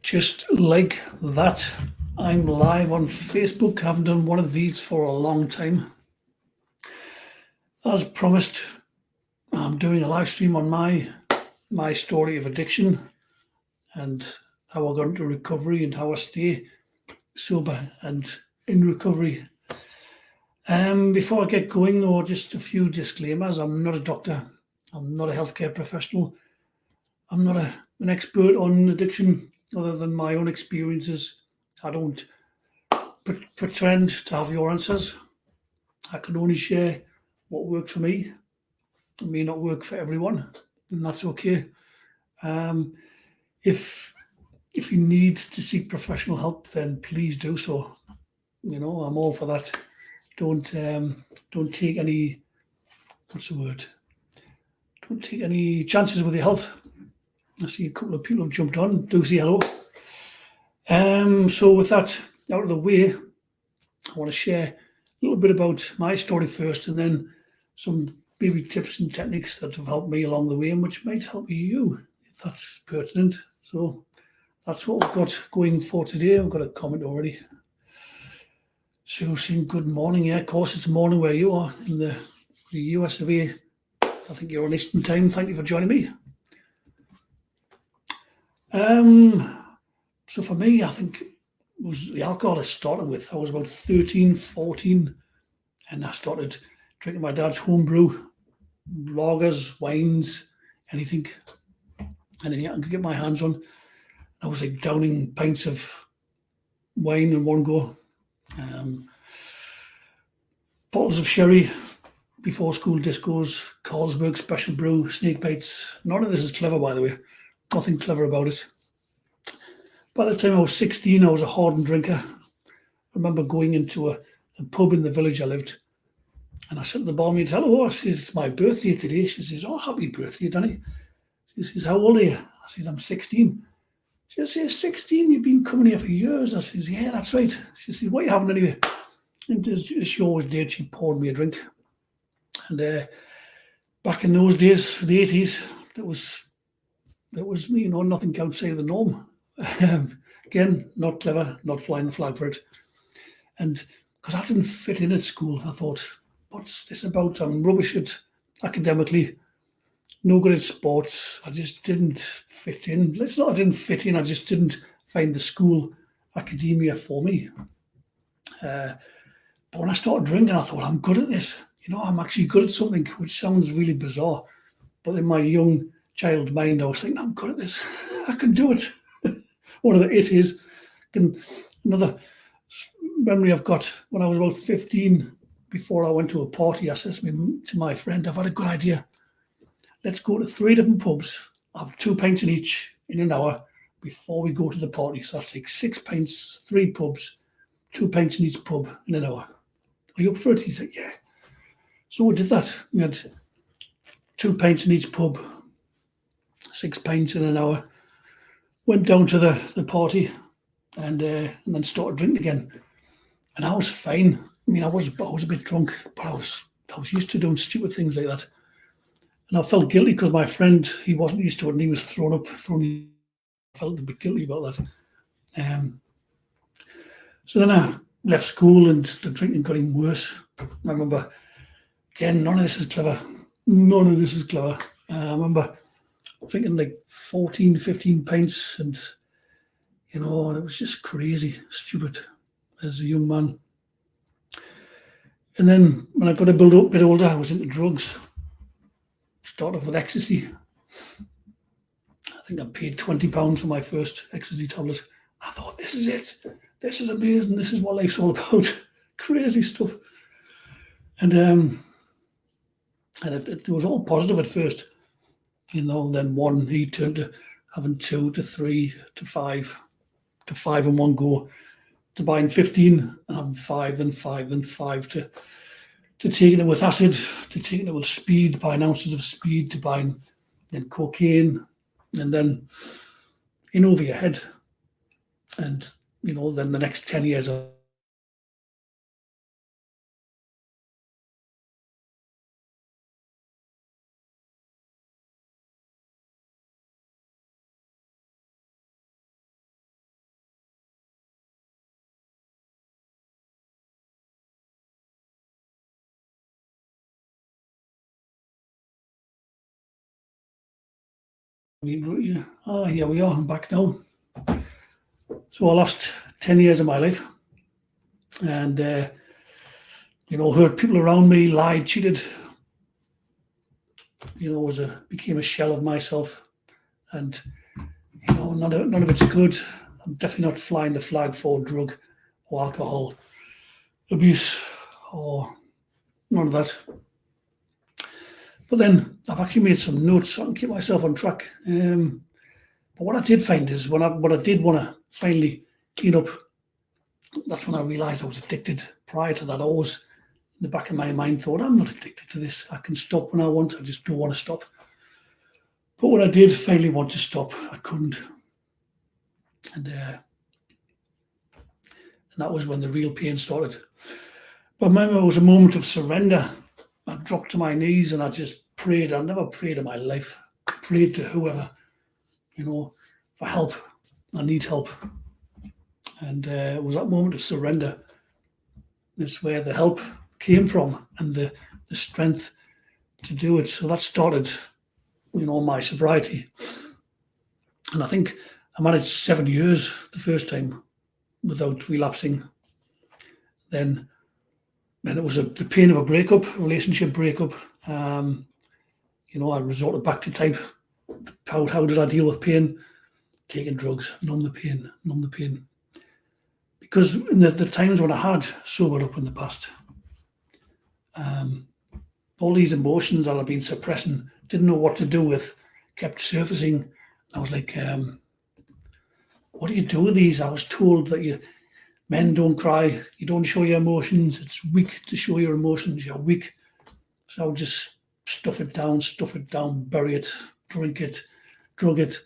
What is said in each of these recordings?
Just like that, I'm live on Facebook. I haven't done one of these for a long time. As promised, I'm doing a live stream on my story of addiction and how I got into recovery and how I stay sober and in recovery. Before I get going, though, just a few disclaimers. I'm not a doctor. I'm not a healthcare professional. I'm not an expert on addiction other than my own experiences. I don't pretend to have your answers. I can only share what worked for me. It may not work for everyone, and that's okay. Um, if if you need to seek professional help, then please do so. I'm all for that. Don't take any what's the word? Don't take any chances with your health. I see a couple of people have jumped on. Do say hello. So with that out of the way, I want to share a little bit about my story first, and then some maybe tips and techniques that have helped me along the way, and which might help you if that's pertinent. So that's what we've got going for today. I've got a comment already. So saying good morning. Yeah, of course it's morning where you are in the US of A. I think you're on Eastern time. Thank you for joining me. So for me, I think it was the alcohol I started with. I was about 13, 14, and I started drinking my dad's homebrew, lagers, wines, anything I could get my hands on. I was like downing pints of wine in one go, bottles of sherry before school discos, Carlsberg special brew, snake bites. None of this is clever, by the way. Nothing clever about it. By the time I was 16, I was a hardened drinker. I remember going into a pub in the village I lived, and I said to the barmaid, "Hello," I says, "it's my birthday today." She says, "Oh, happy birthday, Danny." She says, "How old are you?" I says, "I'm 16." She says, "16? You've been coming here for years." I says, "Yeah, that's right." She says, "What are you having anyway?" And as she always did, she poured me a drink. And back in those days, the 80s, there was nothing outside the norm. Again, not clever, not flying the flag for it. And because I didn't fit in at school, I thought, what's this about? I'm rubbish at academically, no good at sports. I just didn't fit in. It's not I didn't fit in, I just didn't find the school academia for me. But when I started drinking, I thought, I'm good at this. I'm actually good at something, which sounds really bizarre. But in my young child mind, I was thinking, I'm good at this. I can do it. Whatever it is. Another memory I've got when I was about 15, before I went to a party, I said to my friend, I've had a good idea. Let's go to 3 different pubs, have 2 pints in each in an hour before we go to the party. So that's like 6 pints, 3 pubs, 2 pints in each pub in an hour. Are you up for it? He said, yeah. So we did that. We had 2 pints in each pub, 6 pints in an hour. Went down to the party and then started drinking again. And I was fine. I mean, I was a bit drunk, but I was used to doing stupid things like that. And I felt guilty because my friend, he wasn't used to it and he was I felt a bit guilty about that. So then I left school and the drinking got even worse. I remember, again, none of this is clever. None of this is clever. I remember drinking like 14, 15 pints and, and it was just crazy, stupid as a young man. And then when I got a bit older, I was into drugs. Started off with ecstasy. I think I paid £20 for my first ecstasy tablet. I thought, this is it. This is amazing. This is what life's all about. Crazy stuff. And it was all positive at first. Then 1, he turned to having 2 to 3 to 5 in one go, to buying 15 and having 5, then 5, then 5 to taking it with acid, to taking it with speed, buying ounces of speed, to buying then cocaine, and then in over your head. And, then the next 10 years Here we are. I'm back now. So I lost 10 years of my life, and hurt people around me, lied, cheated. Became a shell of myself, and none of it's good. I'm definitely not flying the flag for drug or alcohol abuse or none of that. But then I've actually made some notes so I can keep myself on track. But what I did find is what I did want to finally clean up, that's when I realised I was addicted. Prior to that, I always, in the back of my mind, thought, I'm not addicted to this. I can stop when I want. I just don't want to stop. But when I did finally want to stop, I couldn't. And that was when the real pain started. But I remember it was a moment of surrender. I dropped to my knees and I just prayed. I never prayed in my life. I prayed to whoever, for help. I need help. And it was that moment of surrender. That's where the help came from and the strength to do it. So that started, my sobriety. And I think I managed 7 years the first time without relapsing. Then it was the pain of a breakup, a relationship breakup. I resorted back to type. How did I deal with pain? Taking drugs, numb the pain. Because in the times when I had sobered up in the past, all these emotions that I've been suppressing, didn't know what to do with, kept surfacing. I was like, what do you do with these? I was told that men don't cry, you don't show your emotions, it's weak to show your emotions, you're weak. So I would just stuff it down, bury it, drink it, drug it,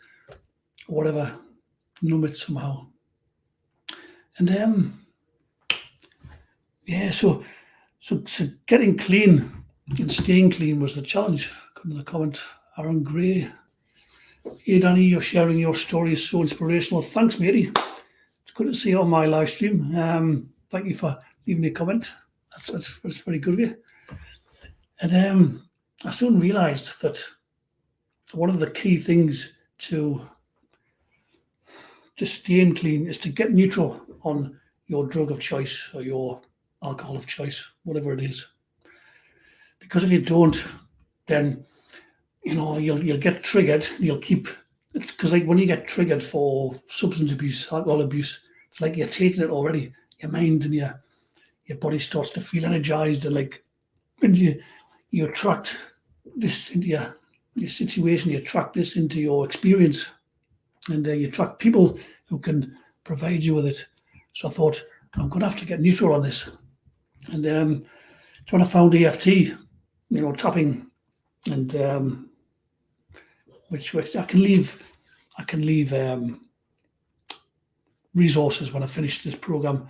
whatever, numb it somehow. And so getting clean and staying clean was the challenge. Coming to the comment, Aaron Gray. Hey Danny, you're sharing your story, is so inspirational. Thanks, matey. It's good to see you on my live stream. Thank you for leaving a comment. That's very good of you. And I soon realised that one of the key things to staying clean is to get neutral on your drug of choice or your alcohol of choice, whatever it is. Because if you don't, then you'll get triggered. It's because like when you get triggered for substance abuse, alcohol abuse, it's like you're taking it already. Your mind and your body starts to feel energized, and you attract this into your situation. You attract this into your experience, and you attract people who can provide you with it. So I thought, I'm going to have to get neutral on this. And it's when I found EFT, tapping, and which I can leave resources when I finish this program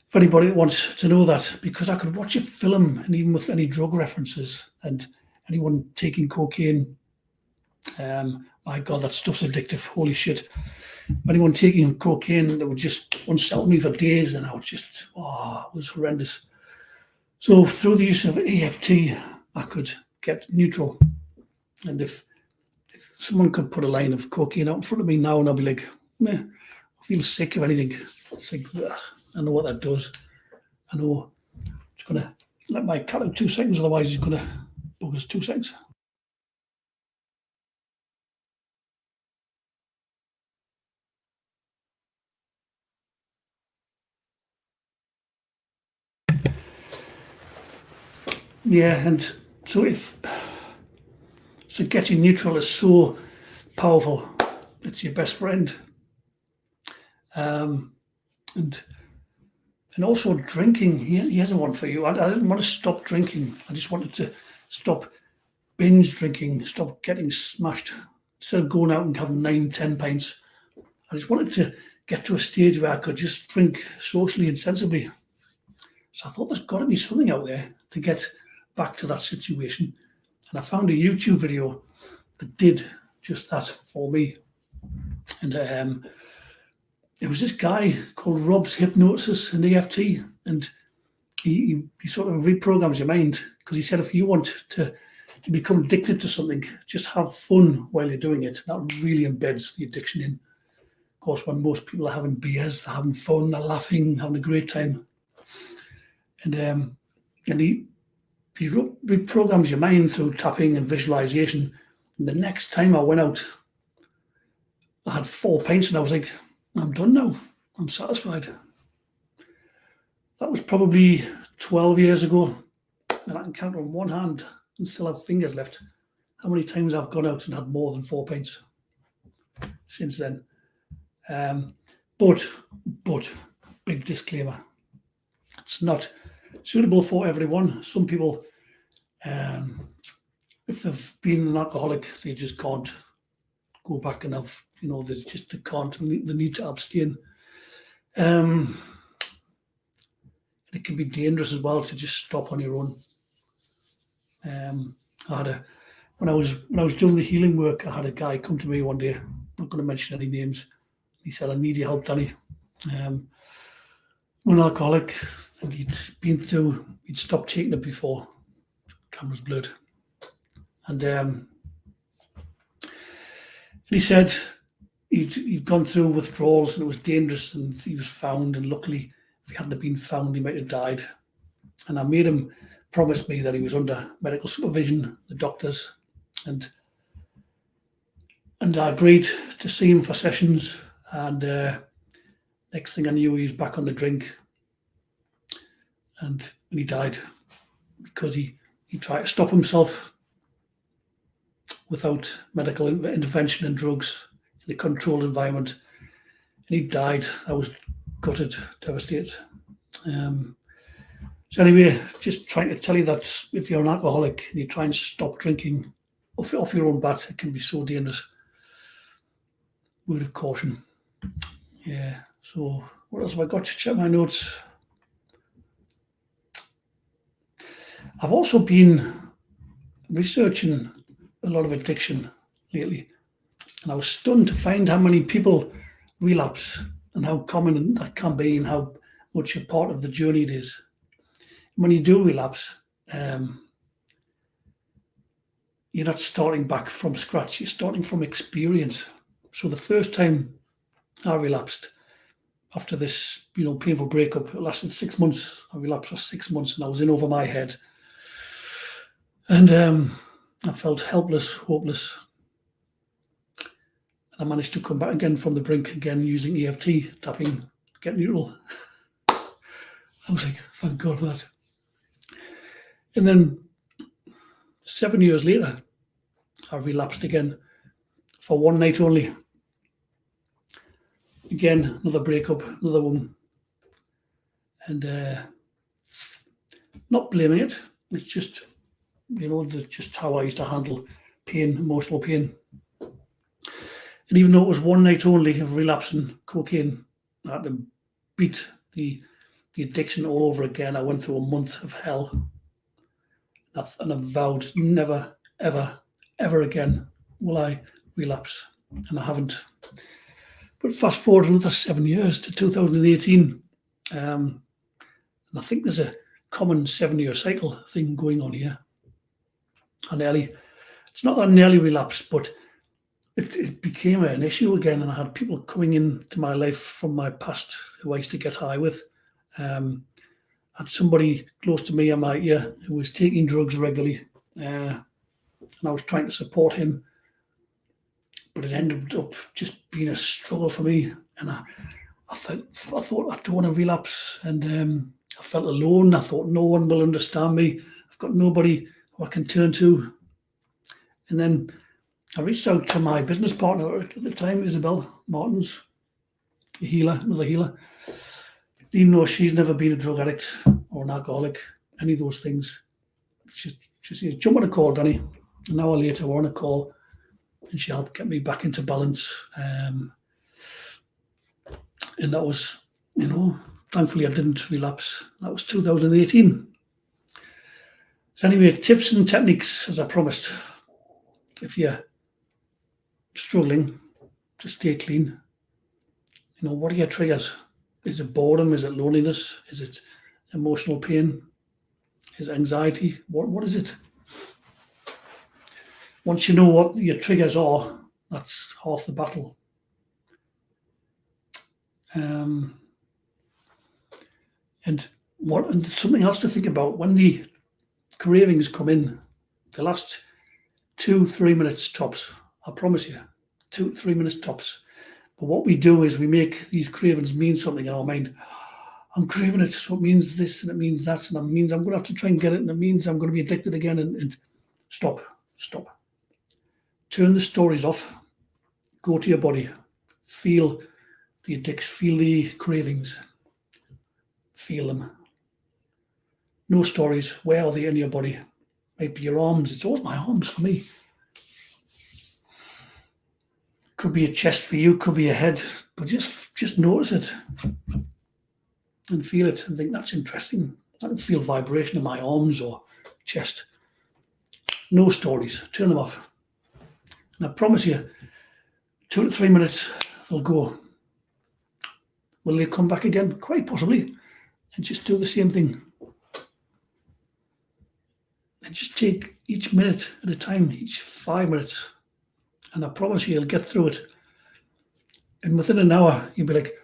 for anybody that wants to know that, because I could watch a film, and even with any drug references and anyone taking cocaine, my God, that stuff's addictive. Holy shit. Anyone taking cocaine, that would just unsettle me for days, and I would just, it was horrendous. So through the use of EFT, I could get neutral. And if someone could put a line of cocaine out in front of me now, and I'll be like, I feel sick of anything. It's like, I know what that does. I know it's going to let my cat out 2 seconds, otherwise he's going to bug us 2 seconds. Yeah, and so getting neutral is so powerful. It's your best friend. And also drinking. He has one for you. I didn't want to stop drinking. I just wanted to stop binge drinking, stop getting smashed. Instead of going out and having 9-10 pints, I just wanted to get to a stage where I could just drink socially and sensibly. So I thought there's got to be something out there to get back to that situation. And I found a YouTube video that did just that for me. And it was this guy called Rob's Hypnosis and EFT. And he sort of reprograms your mind, because he said if you want to to become addicted to something, just have fun while you're doing it. That really embeds the addiction in. Of course, when most people are having beers, they're having fun, they're laughing, having a great time. And he reprograms your mind through tapping and visualization. And the next time I went out, I had 4 pints and I was like, I'm done now. I'm satisfied. That was probably 12 years ago. And I can count on one hand and still have fingers left how many times I've gone out and had more than 4 pints since then. But, big disclaimer, it's not suitable for everyone. Some people, if they've been an alcoholic, they just can't go back and have, they can't, they need to abstain. It can be dangerous as well to just stop on your own. When I was doing the healing work, I had a guy come to me one day. I'm not going to mention any names. He said, "I need your help, Danny. I'm an alcoholic, and he'd stopped taking it before. Camera's blurred, and he said he'd gone through withdrawals and it was dangerous, and he was found. And luckily, if he hadn't been found, he might have died. And I made him promise me that he was under medical supervision, the doctors, and I agreed to see him for sessions. And next thing I knew, he was back on the drink, and he died because he tried to stop himself without medical intervention and drugs in a controlled environment, and he died. I was gutted, devastated. So anyway, just trying to tell you that if you're an alcoholic and you try and stop drinking off your own bat, it can be so dangerous. Word of caution. Yeah, so what else have I got to check my notes? I've also been researching a lot of addiction lately, and I was stunned to find how many people relapse and how common that can be and how much a part of the journey it is. When you do relapse, you're not starting back from scratch, you're starting from experience. So the first time I relapsed after this, painful breakup, it lasted 6 months. I relapsed for 6 months and I was in over my head. And I felt helpless, hopeless. And I managed to come back again from the brink again using EFT, tapping, get neutral. I was like, thank God for that. And then 7 years later, I relapsed again for one night only. Again, another breakup, another woman. And not blaming it. It's just, just how I used to handle pain, emotional pain. And even though it was one night only of relapsing cocaine, I had to beat the addiction all over again. I went through a month of hell. And I vowed never, ever, ever again will I relapse. And I haven't. But fast forward another 7 years to 2018. And I think there's a common 7-year cycle thing going on here. It's not that I nearly relapsed, but it became an issue again. And I had people coming into my life from my past who I used to get high with. Had somebody close to me in my ear who was taking drugs regularly, and I was trying to support him, but it ended up just being a struggle for me. And I thought I don't want to relapse, and I felt alone. I thought no one will understand me. I've got nobody who I can turn to. And then I reached out to my business partner at the time, Isabel Martins, another healer. Even though she's never been a drug addict or an alcoholic, any of those things, she said, jump on a call, Danny. An hour later, we're on a call, and she helped get me back into balance. And that was, thankfully I didn't relapse. That was 2018. So anyway, tips and techniques, as I promised. If you're struggling to stay clean, what are your triggers? Is it boredom? Is it loneliness? Is it emotional pain? Is it anxiety? What is it? once you know what your triggers are, that's half the battle. And something else to think about when the cravings come in, they last 2-3 minutes tops. I promise you, 2-3 minutes tops. But what we do is we make these cravings mean something in our mind. I'm craving it, so it means this and it means that, and it means I'm going to have to try and get it, and it means I'm going to be addicted again. And stop. Turn the stories off. Go to your body. Feel the addiction, feel the cravings. Feel them. No stories. Where are they in your body? Maybe your arms. It's always my arms for me. Could be a chest for you, could be a head, but just notice it and feel it and think that's interesting. I can feel vibration in my arms or chest. No stories. Turn them off. And I promise you, 2 to 3 minutes, they'll go. Will they come back again? Quite possibly. And just do the same thing. And just take each minute at a time, each 5 minutes. And I promise you, you'll get through it. And within an hour, you'll be like,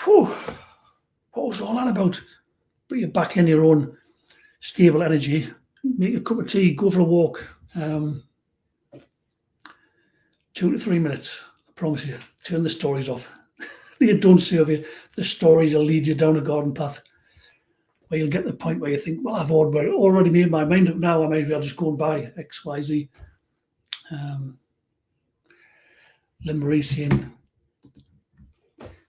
whew, what was all that about? But you're back in your own stable energy. Make a cup of tea, go for a walk. 2 to 3 minutes, I promise you. Turn the stories off. They don't serve you. The stories will lead you down a garden path where you'll get to the point where you think, well, I've already made my mind up now. I might as well just go and buy X, Y, Z. Lynn Marie saying,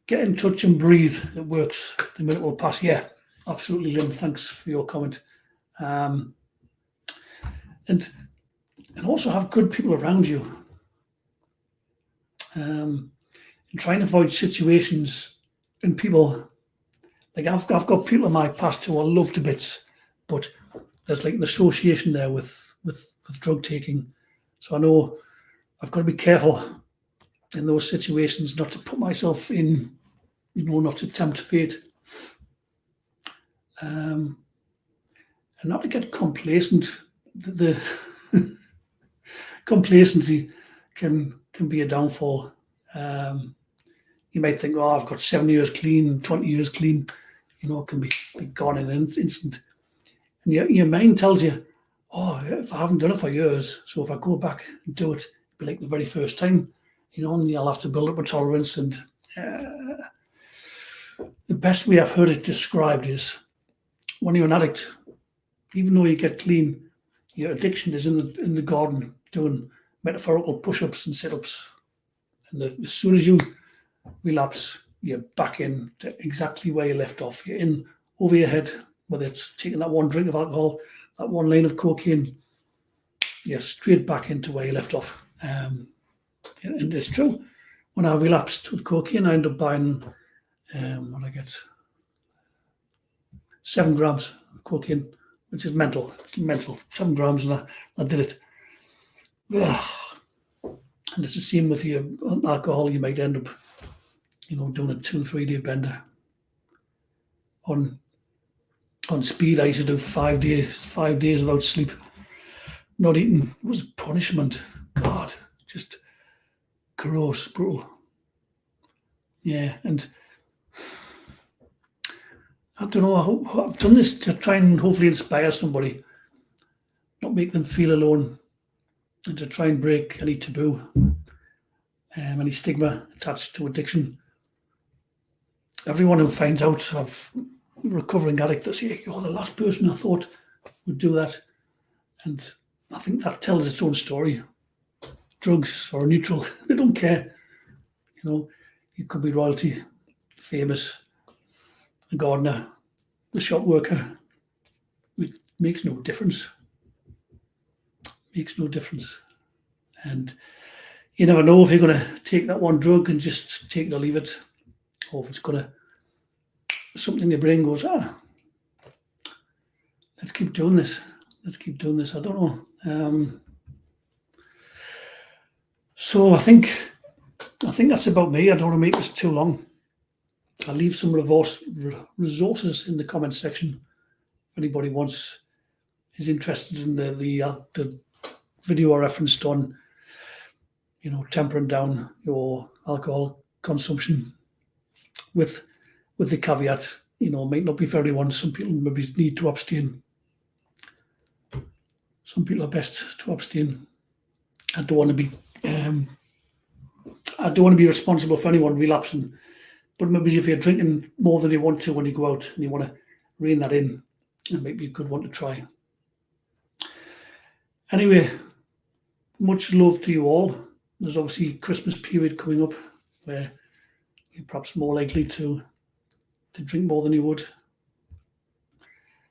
get in touch and breathe. It works. The minute will pass. Yeah, absolutely, Lynn. Thanks for your comment. And also have good people around you. And try and avoid situations and people. Like I've got people in my past who I love to bits, but there's like an association there with drug taking. So I know I've got to be careful in those situations not to put myself in, not to tempt fate. And not to get complacent. The complacency can be a downfall. You might think, oh, I've got 7 years clean, 20 years clean. It can be gone in an instant. And your mind tells you, oh, if I haven't done it for years, so if I go back and do it, it'll be like the very first time, and you'll have to build up a tolerance. And the best way I've heard it described is when you're an addict, even though you get clean, your addiction is in the garden doing metaphorical push-ups and sit-ups. And as soon as you relapse, you're back in to exactly where you left off. You're in over your head, whether it's taking that one drink of alcohol, that one line of cocaine, you're straight back into where you left off. And it's true. When I relapsed with cocaine, I ended up buying, what I get, 7 grams of cocaine, which is mental. 7 grams, and I did it. And it's the same with your alcohol. You might end up, doing a 2-3 day bender. On speed, I used to do 5 days without sleep. Not eating was punishment. God, just gross, brutal. Yeah, and I don't know. I've done this to try and hopefully inspire somebody, not make them feel alone, and to try and break any taboo, any stigma attached to addiction. Everyone who finds out of recovering addict, they say, you're the last person I thought would do that. And I think that tells its own story. Drugs are neutral. They don't care. You could be royalty, famous, a gardener, the shop worker. It makes no difference. Makes no difference. And you never know if you're going to take that one drug and just take it or leave it, or if it's going to, something in your brain goes, let's keep doing this. I don't know. So I think that's about me. I don't want to make this too long. I'll leave some resources in the comments section if anybody is interested in the video I referenced on, tempering down your alcohol consumption with the caveat, it might not be for everyone. Some people maybe need to abstain. Some people are best to abstain. I don't want to be responsible for anyone relapsing. But maybe if you're drinking more than you want to when you go out and you want to rein that in, then maybe a good one to try. Anyway, much love to you all. There's obviously Christmas period coming up where you're perhaps more likely to drink more than you would.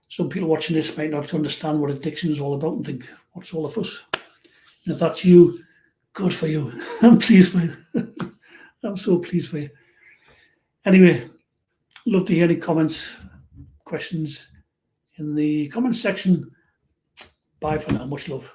Some people watching this might not understand what addiction is all about and think, what's all of us? And if that's you, good for you. I'm pleased for you. I'm so pleased for you. Anyway, love to hear any comments, questions in the comment section. Bye for now. Much love.